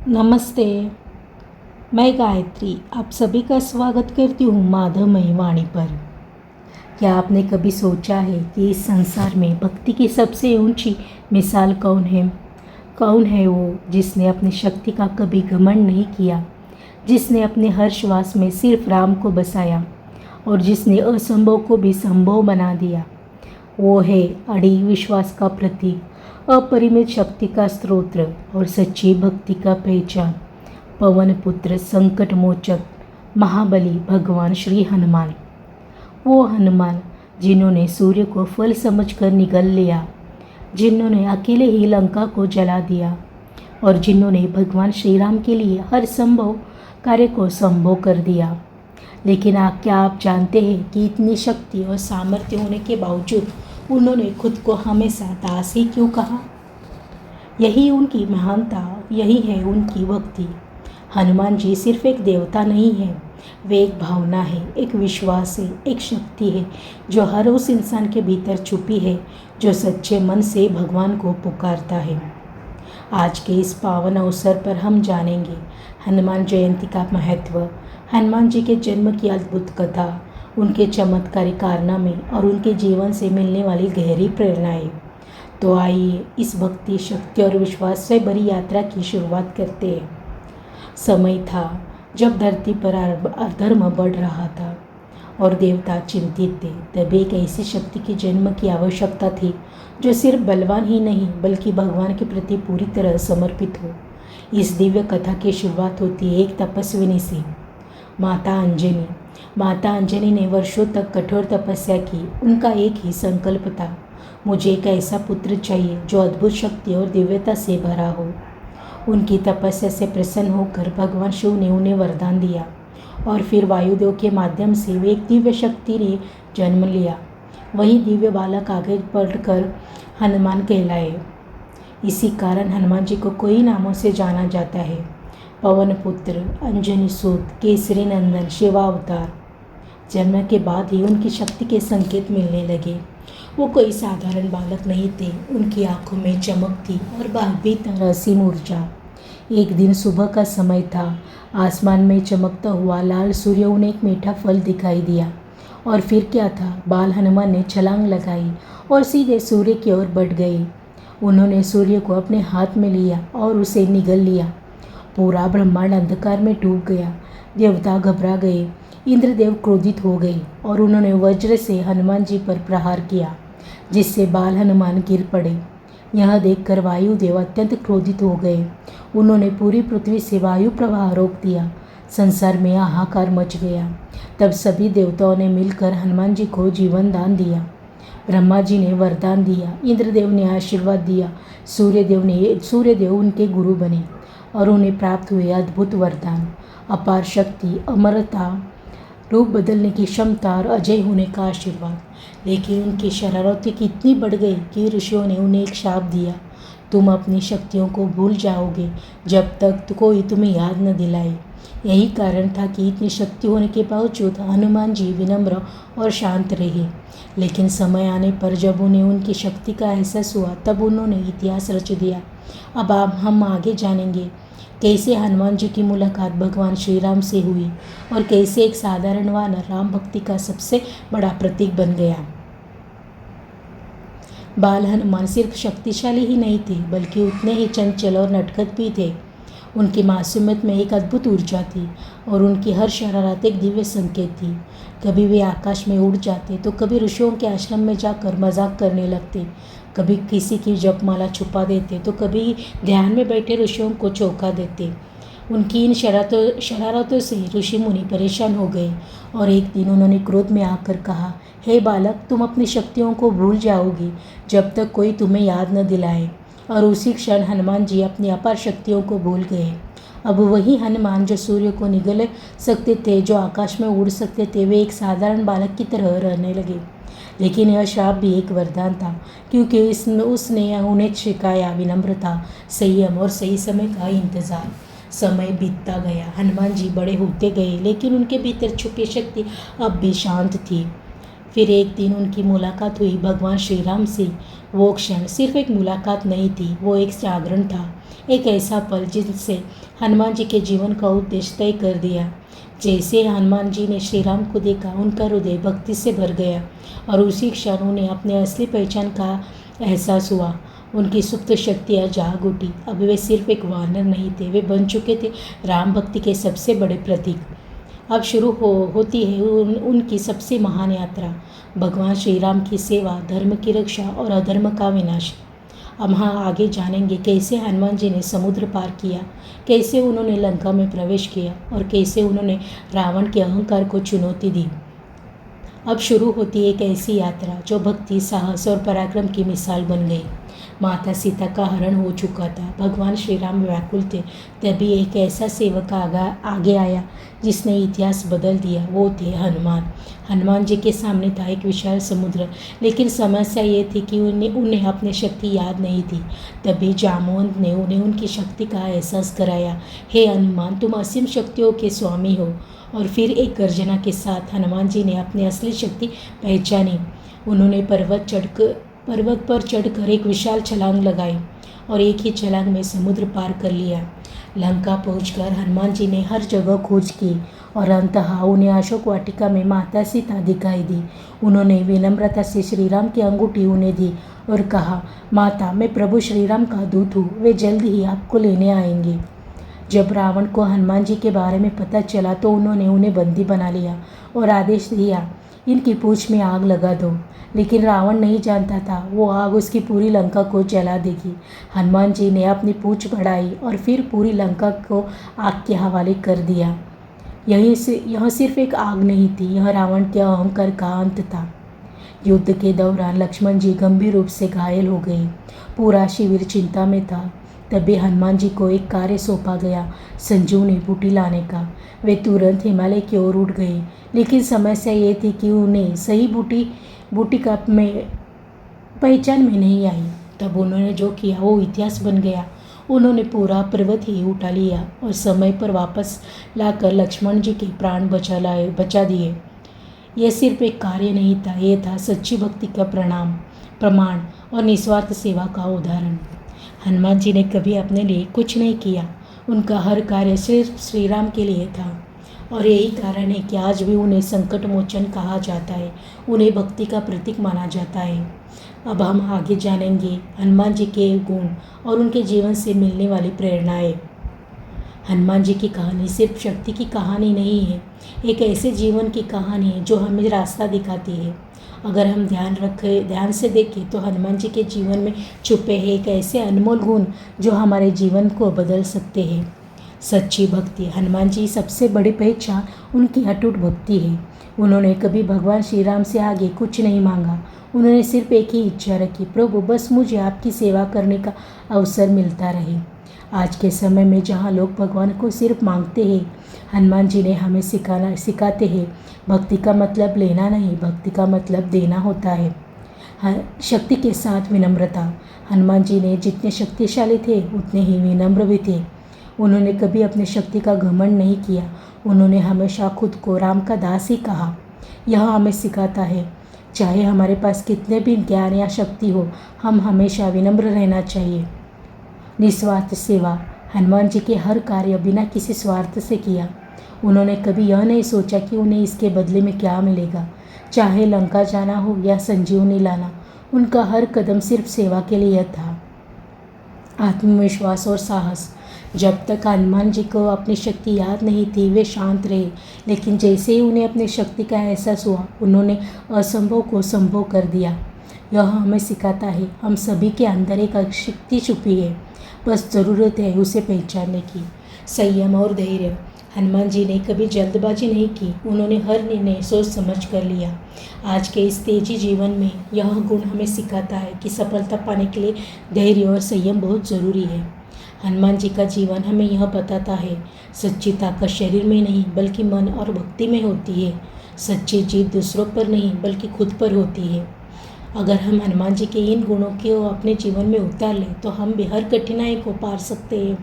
नमस्ते। मैं गायत्री आप सभी का स्वागत करती हूँ माधवमयी वाणी पर। क्या आपने कभी सोचा है कि इस संसार में भक्ति की सबसे ऊंची मिसाल कौन है? कौन है वो जिसने अपनी शक्ति का कभी घमंड नहीं किया, जिसने अपने हर श्वास में सिर्फ राम को बसाया और जिसने असंभव को भी संभव बना दिया? वो है अड़ी विश्वास का प्रतीक, अपरिमित शक्ति का स्रोत और सच्ची भक्ति का पहचान, पवन पुत्र संकट मोचक महाबली भगवान श्री हनुमान। वो हनुमान जिन्होंने सूर्य को फल समझकर निगल लिया, जिन्होंने अकेले ही लंका को जला दिया और जिन्होंने भगवान श्री राम के लिए हर संभव कार्य को संभव कर दिया। लेकिन क्या आप जानते हैं कि इतनी शक्ति और सामर्थ्य होने के बावजूद उन्होंने खुद को हमेशा दास ही क्यों कहा? यही उनकी महानता, यही है उनकी भक्ति। हनुमान जी सिर्फ एक देवता नहीं है, वे एक भावना है, एक विश्वास है, एक शक्ति है जो हर उस इंसान के भीतर छुपी है जो सच्चे मन से भगवान को पुकारता है। आज के इस पावन अवसर पर हम जानेंगे हनुमान जयंती का महत्व, हनुमान जी के जन्म की अद्भुत कथा, उनके चमत्कारी कारनामे और उनके जीवन से मिलने वाली गहरी प्रेरणाएं। तो आइए इस भक्ति, शक्ति और विश्वास से भरी यात्रा की शुरुआत करते हैं। समय था जब धरती पर अधर्म बढ़ रहा था और देवता चिंतित थे। तभी एक ऐसी शक्ति के जन्म की आवश्यकता थी जो सिर्फ बलवान ही नहीं बल्कि भगवान के प्रति पूरी तरह समर्पित हो। इस दिव्य कथा की शुरुआत होती है एक तपस्विनी से, माता अंजनी। माता अंजनी ने वर्षों तक कठोर तपस्या की। उनका एक ही संकल्प था, मुझे एक ऐसा पुत्र चाहिए जो अद्भुत शक्ति और दिव्यता से भरा हो। उनकी तपस्या से प्रसन्न होकर भगवान शिव ने उन्हें वरदान दिया और फिर वायुदेव के माध्यम से वे एक दिव्य शक्ति ने जन्म लिया। वही दिव्य बालक आगे बढ़कर हनुमान कहलाए। इसी कारण हनुमान जी को कई नामों से जाना जाता है, पवन पुत्र, अंजनी सूत, केसरी नंदन, शिवावतार। जन्म के बाद ही उनकी शक्ति के संकेत मिलने लगे। वो कोई साधारण बालक नहीं थे, उनकी आंखों में चमक थी और भीतर असीम ऊर्जा। एक दिन सुबह का समय था, आसमान में चमकता हुआ लाल सूर्य उन्हें एक मीठा फल दिखाई दिया। और फिर क्या था, बाल हनुमान ने छलांग लगाई और सीधे सूर्य की ओर बढ़ गए। उन्होंने सूर्य को अपने हाथ में लिया और उसे निगल लिया। पूरा ब्रह्मांड अंधकार में डूब गया। देवता घबरा गए, इंद्रदेव क्रोधित हो गए और उन्होंने वज्र से हनुमान जी पर प्रहार किया, जिससे बाल हनुमान गिर पड़े। यह देखकर वायुदेव अत्यंत क्रोधित हो गए। उन्होंने पूरी पृथ्वी से वायु प्रवाह रोक दिया। संसार में हाहाकार मच गया। तब सभी देवताओं ने मिलकर हनुमान जी को जीवन दान दिया। ब्रह्मा जी ने वरदान दिया, इंद्रदेव ने आशीर्वाद दिया, सूर्यदेव उनके गुरु बने और उन्हें प्राप्त हुए अद्भुत वरदान, अपार शक्ति, अमरता, रूप बदलने की क्षमता और अजय होने का आशीर्वाद। लेकिन उनकी शरारतें कितनी बढ़ गई कि ऋषियों ने उन्हें एक शाप दिया, तुम अपनी शक्तियों को भूल जाओगे जब तक कोई तुम्हें याद न दिलाए। यही कारण था कि इतनी शक्ति होने के बावजूद हनुमान जी विनम्र और शांत रहे। लेकिन समय आने पर जब उन्हें उनकी शक्ति का एहसास हुआ तब उन्होंने इतिहास रच दिया। अब हम आगे जानेंगे कैसे हनुमान जी की मुलाकात भगवान श्री राम से हुई और कैसे एक साधारण वानर राम भक्ति का सबसे बड़ा प्रतीक बन गया। बाल हनुमान सिर्फ शक्तिशाली ही नहीं थे बल्कि उतने ही चंचल और नटखट भी थे। उनकी मासूमियत में एक अद्भुत ऊर्जा थी और उनकी हर शरारत एक दिव्य संकेत थी। कभी वे आकाश में उड़ जाते तो कभी ऋषियों के आश्रम में जाकर मजाक करने लगते, कभी किसी की जपमाला छुपा देते तो कभी ध्यान में बैठे ऋषियों को चौंका देते। उनकी इन शरारतों से ऋषि मुनि परेशान हो गए और एक दिन उन्होंने क्रोध में आकर कहा, हे बालक, तुम अपनी शक्तियों को भूल जाओगे जब तक कोई तुम्हें याद न दिलाए। और उसी क्षण हनुमान जी अपनी अपार शक्तियों को भूल गए। अब वही हनुमान जो सूर्य को निगल सकते थे, जो आकाश में उड़ सकते थे, वे एक साधारण बालक की तरह रहने लगे। लेकिन यह श्राप भी एक वरदान था, क्योंकि उसने उन्हें सिखाया विनम्रता, संयम और सही समय का इंतजार। समय बीतता गया, हनुमान जी बड़े होते गए, लेकिन उनके भीतर छुपी शक्ति अब भी शांत थी। फिर एक दिन उनकी मुलाकात हुई भगवान श्री राम से। वो क्षण सिर्फ एक मुलाकात नहीं थी, वो एक जागरण था, एक ऐसा पल जिनसे हनुमान जी के जीवन का उद्देश्य तय कर दिया। जैसे हनुमान जी ने श्री राम को देखा, उनका हृदय भक्ति से भर गया और उसी क्षण उन्हें अपनी असली पहचान का एहसास हुआ। उनकी सुप्त शक्तियाँ जाग उठी। अब वे सिर्फ एक वानर नहीं थे, वे बन चुके थे राम भक्ति के सबसे बड़े प्रतीक। अब शुरू होती है उनकी सबसे महान यात्रा, भगवान श्री राम की सेवा, धर्म की रक्षा और अधर्म का विनाश। अब हाँ आगे जानेंगे कैसे हनुमान जी ने समुद्र पार किया, कैसे उन्होंने लंका में प्रवेश किया और कैसे उन्होंने रावण के अहंकार को चुनौती दी। अब शुरू होती एक ऐसी यात्रा जो भक्ति, साहस और पराक्रम की मिसाल बन गई। माता सीता का हरण हो चुका था, भगवान श्री राम व्याकुल थे। तभी एक ऐसा सेवक आगे आया जिसने इतिहास बदल दिया। वो थे हनुमान। हनुमान जी के सामने था एक विशाल समुद्र, लेकिन समस्या ये थी कि उन्हें अपनी शक्ति याद नहीं थी। तभी जामवंत ने उन्हें उनकी शक्ति का एहसास कराया। हे हनुमान, तुम असीम शक्तियों के स्वामी हो। और फिर एक गर्जना के साथ हनुमान जी ने अपनी असली शक्ति पहचानी। उन्होंने पर्वत पर चढ़कर एक विशाल छलांग लगाई और एक ही छलांग में समुद्र पार कर लिया। लंका पहुंचकर हनुमान जी ने हर जगह खोज की और अंततः उन्हें अशोक वाटिका में माता सीता दिखाई दी। उन्होंने विनम्रता से श्री राम की अंगूठी उन्हें दी और कहा, माता, मैं प्रभु श्री राम का दूत हूँ, वे जल्द ही आपको लेने आएंगे। जब रावण को हनुमान जी के बारे में पता चला तो उन्होंने उन्हें बंदी बना लिया और आदेश दिया, इनकी पूंछ में आग लगा दो। लेकिन रावण नहीं जानता था वो आग उसकी पूरी लंका को जला देगी। हनुमान जी ने अपनी पूंछ बढ़ाई और फिर पूरी लंका को आग के हवाले कर दिया। यह सिर्फ एक आग नहीं थी, यह रावण के अहंकार का अंत था। युद्ध के दौरान लक्ष्मण जी गंभीर रूप से घायल हो गए। पूरा शिविर चिंता में था। तभी हनुमान जी को एक कार्य सौंपा गया, संजीवनी बूटी लाने का। वे तुरंत हिमालय की ओर उड़ गए, लेकिन समस्या ये थी कि उन्हें सही बूटी का पहचान में नहीं आई। तब उन्होंने जो किया वो इतिहास बन गया। उन्होंने पूरा पर्वत ही उठा लिया और समय पर वापस लाकर लक्ष्मण जी के प्राण बचा दिए। यह सिर्फ एक कार्य नहीं था, यह था सच्ची भक्ति का प्रमाण और निस्वार्थ सेवा का उदाहरण। हनुमान जी ने कभी अपने लिए कुछ नहीं किया, उनका हर कार्य सिर्फ श्री राम के लिए था। और यही कारण है कि आज भी उन्हें संकट मोचन कहा जाता है, उन्हें भक्ति का प्रतीक माना जाता है। अब हम आगे जानेंगे हनुमान जी के गुण और उनके जीवन से मिलने वाली प्रेरणाएं। हनुमान जी की कहानी सिर्फ शक्ति की कहानी नहीं है, एक ऐसे जीवन की कहानी है जो हमें रास्ता दिखाती है। अगर हम ध्यान से देखें तो हनुमान जी के जीवन में छुपे हैं एक ऐसे अनमोल गुण जो हमारे जीवन को बदल सकते हैं। सच्ची भक्ति। हनुमान जी सबसे बड़ी पहचान उनकी अटूट भक्ति है। उन्होंने कभी भगवान श्री राम से आगे कुछ नहीं मांगा। उन्होंने सिर्फ एक ही इच्छा रखी, प्रभु बस मुझे आपकी सेवा करने का अवसर मिलता रहे। आज के समय में जहाँ लोग भगवान को सिर्फ मांगते हैं, हनुमान जी ने हमें सिखाते हैं भक्ति का मतलब लेना नहीं, भक्ति का मतलब देना होता है। शक्ति के साथ विनम्रता। हनुमान जी ने जितने शक्तिशाली थे उतने ही विनम्र भी थे। उन्होंने कभी अपनी शक्ति का घमंड नहीं किया, उन्होंने हमेशा खुद को राम का दास ही कहा। यह हमें सिखाता है चाहे हमारे पास कितने भी ज्ञान या शक्ति हो, हम हमेशा विनम्र रहना चाहिए। निस्वार्थ सेवा। हनुमान जी के हर कार्य बिना किसी स्वार्थ से किया। उन्होंने कभी यह नहीं सोचा कि उन्हें इसके बदले में क्या मिलेगा। चाहे लंका जाना हो या संजीवनी लाना, उनका हर कदम सिर्फ सेवा के लिए था। आत्मविश्वास और साहस। जब तक हनुमान जी को अपनी शक्ति याद नहीं थी वे शांत रहे, लेकिन जैसे ही उन्हें अपनी शक्ति का एहसास हुआ उन्होंने असंभव को संभव कर दिया। यह हमें सिखाता है हम सभी के अंदर एक शक्ति छुपी है, बस ज़रूरत है उसे पहचानने की। संयम और धैर्य। हनुमान जी ने कभी जल्दबाजी नहीं की, उन्होंने हर निर्णय सोच समझ कर लिया। आज के इस तेजी जीवन में यह गुण हमें सिखाता है कि सफलता पाने के लिए धैर्य और संयम बहुत ज़रूरी है। हनुमान जी का जीवन हमें यह बताता है सच्ची ताकत शरीर में नहीं बल्कि मन और भक्ति में होती है। सच्ची जीत दूसरों पर नहीं बल्कि खुद पर होती है। अगर हम हनुमान जी के इन गुणों को अपने जीवन में उतार लें तो हम भी हर कठिनाई को पार सकते हैं।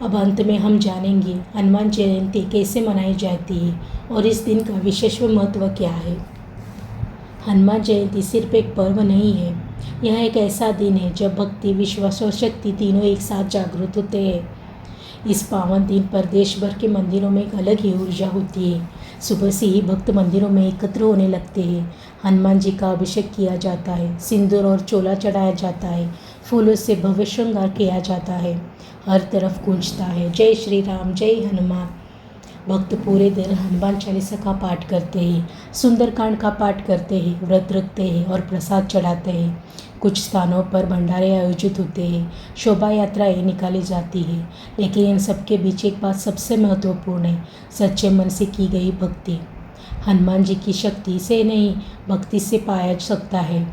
अब अंत में हम जानेंगे हनुमान जयंती कैसे मनाई जाती है और इस दिन का विशेष महत्व क्या है। हनुमान जयंती सिर्फ एक पर्व नहीं है, यह एक ऐसा दिन है जब भक्ति, विश्वास और शक्ति तीनों एक साथ जागृत होते हैं। इस पावन दिन पर देश भर के मंदिरों में एक अलग ही ऊर्जा होती है। सुबह से ही भक्त मंदिरों में एकत्र होने लगते हैं। हनुमान जी का अभिषेक किया जाता है, सिंदूर और चोला चढ़ाया जाता है, फूलों से भव्य श्रृंगार किया जाता है। हर तरफ गूंजता है जय श्री राम, जय हनुमान। भक्त पूरे दिन हनुमान चालीसा का पाठ करते हैं, सुंदरकांड का पाठ करते हैं, व्रत रखते हैं और प्रसाद चढ़ाते हैं। कुछ स्थानों पर भंडारे आयोजित होते हैं, शोभा यात्राएं निकाली जाती है। लेकिन इन सबके बीच एक बात सबसे महत्वपूर्ण है, सच्चे मन से की गई भक्ति। हनुमान जी की शक्ति से नहीं, भक्ति से पाया जा सकता है।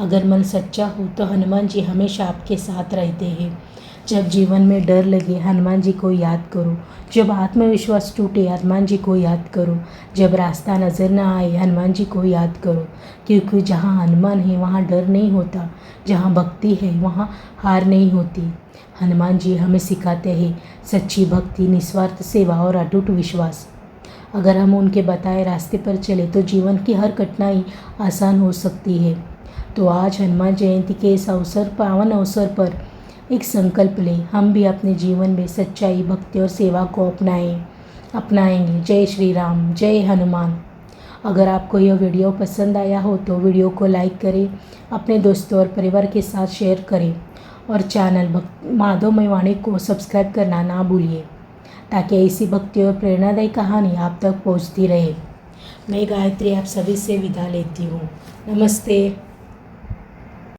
अगर मन सच्चा हो तो हनुमान जी हमेशा आपके साथ रहते हैं। जब जीवन में डर लगे, हनुमान जी को याद करो। जब आत्मविश्वास टूटे, हनुमान जी को याद करो। जब रास्ता नज़र न आए, हनुमान जी को याद करो। क्योंकि जहाँ हनुमान है वहाँ डर नहीं होता, जहाँ भक्ति है वहाँ हार नहीं होती। हनुमान जी हमें सिखाते हैं सच्ची भक्ति, निस्वार्थ सेवा और अटूट विश्वास। अगर हम उनके बताए रास्ते पर चले तो जीवन की हर कठिनाई आसान हो सकती है। तो आज हनुमान जयंती के इस पावन अवसर पर एक संकल्प लें, हम भी अपने जीवन में सच्चाई, भक्ति और सेवा को अपनाएंगे। जय श्री राम, जय हनुमान। अगर आपको यह वीडियो पसंद आया हो तो वीडियो को लाइक करें, अपने दोस्तों और परिवार के साथ शेयर करें और चैनल माधवमय वाणी को सब्सक्राइब करना ना भूलिए, ताकि ऐसी भक्ति और प्रेरणादायी कहानी आप तक पहुंचती रहे। मैं गायत्री आप सभी से विदा लेती हूँ। नमस्ते।